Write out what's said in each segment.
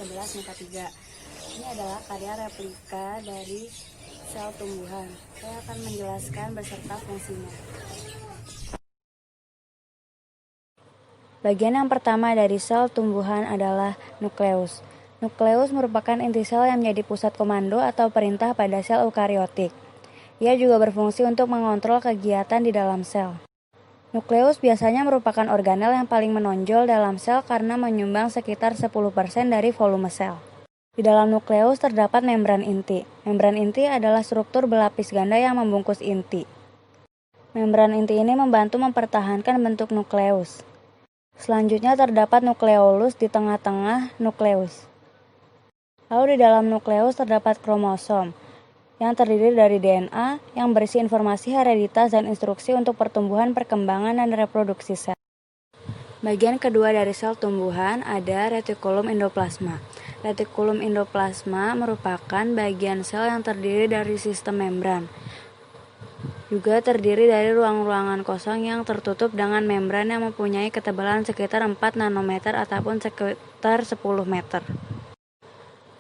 11 MIPA 3. Ini adalah karya replika dari sel tumbuhan. Saya akan menjelaskan beserta fungsinya. Bagian yang pertama dari sel tumbuhan adalah nukleus. Nukleus merupakan inti sel yang menjadi pusat komando atau perintah pada sel eukariotik. Ia juga berfungsi untuk mengontrol kegiatan di dalam sel. Nukleus biasanya merupakan organel yang paling menonjol dalam sel karena menyumbang sekitar 10% dari volume sel. Di dalam nukleus terdapat membran inti. Membran inti adalah struktur berlapis ganda yang membungkus inti. Membran inti ini membantu mempertahankan bentuk nukleus. Selanjutnya terdapat nukleolus di tengah-tengah nukleus. Lalu di dalam nukleus terdapat kromosom, yang terdiri dari DNA yang berisi informasi hereditas dan instruksi untuk pertumbuhan, perkembangan, dan reproduksi sel. Bagian kedua dari sel tumbuhan ada retikulum endoplasma. Retikulum endoplasma merupakan bagian sel yang terdiri dari sistem membran. Juga terdiri dari ruang-ruangan kosong yang tertutup dengan membran yang mempunyai ketebalan sekitar 4 nanometer ataupun sekitar 10 meter.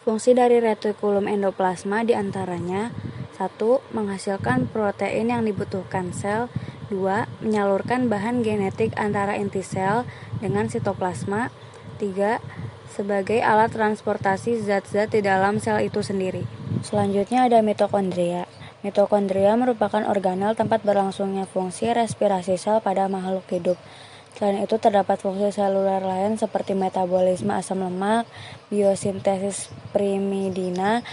Fungsi dari retikulum endoplasma diantaranya 1. Menghasilkan protein yang dibutuhkan sel. 2. Menyalurkan bahan genetik antara inti sel dengan sitoplasma. 3. Sebagai alat transportasi zat-zat di dalam sel itu sendiri. Selanjutnya ada mitokondria. Mitokondria merupakan organel tempat berlangsungnya fungsi respirasi sel pada makhluk hidup. Selain itu terdapat fungsi seluler lain seperti metabolisme asam lemak, biosintesis pirimidina,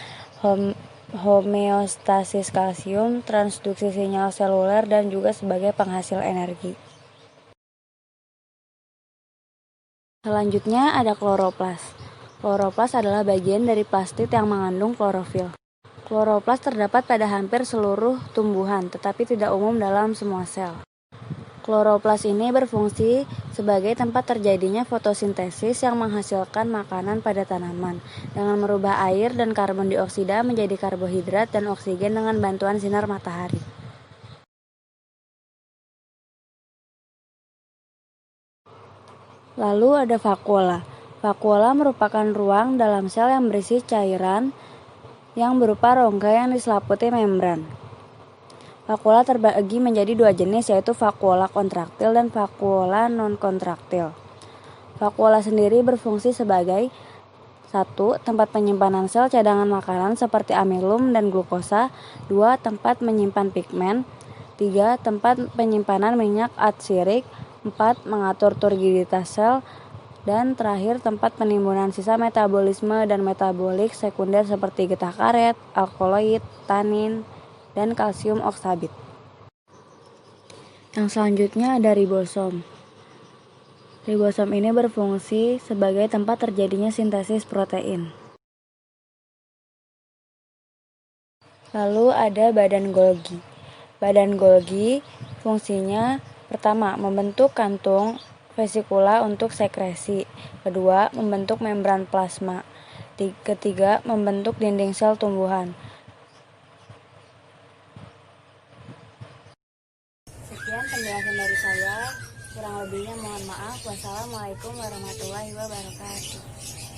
homeostasis kalsium, transduksi sinyal seluler, dan juga sebagai penghasil energi. Selanjutnya ada kloroplas. Kloroplas adalah bagian dari plastid yang mengandung klorofil. Kloroplas terdapat pada hampir seluruh tumbuhan, tetapi tidak umum dalam semua sel. Kloroplas ini berfungsi sebagai tempat terjadinya fotosintesis yang menghasilkan makanan pada tanaman, dengan merubah air dan karbon dioksida menjadi karbohidrat dan oksigen dengan bantuan sinar matahari. Lalu ada vakuola. Vakuola merupakan ruang dalam sel yang berisi cairan yang berupa rongga yang diselimuti membran. Vakuola terbagi menjadi dua jenis, yaitu vakuola kontraktil dan vakuola non-kontraktil. Vakuola sendiri berfungsi sebagai 1. Tempat penyimpanan sel cadangan makanan seperti amilum dan glukosa. 2. Tempat menyimpan pigmen. 3. Tempat penyimpanan minyak atsirik. 4. Mengatur turgiditas sel. Dan terakhir tempat penimbunan sisa metabolisme dan metabolik sekunder seperti getah karet, alkaloid, tanin, dan kalsium oksabit. Yang selanjutnya ada ribosom. Ribosom ini berfungsi sebagai tempat terjadinya sintesis protein. Lalu ada badan Golgi. Badan Golgi fungsinya pertama, membentuk kantung vesikula untuk sekresi. Kedua, membentuk membran plasma. Ketiga, membentuk dinding sel tumbuhan. Sekian penjelasan dari saya. Kurang lebihnya mohon maaf. Wassalamualaikum warahmatullahi wabarakatuh.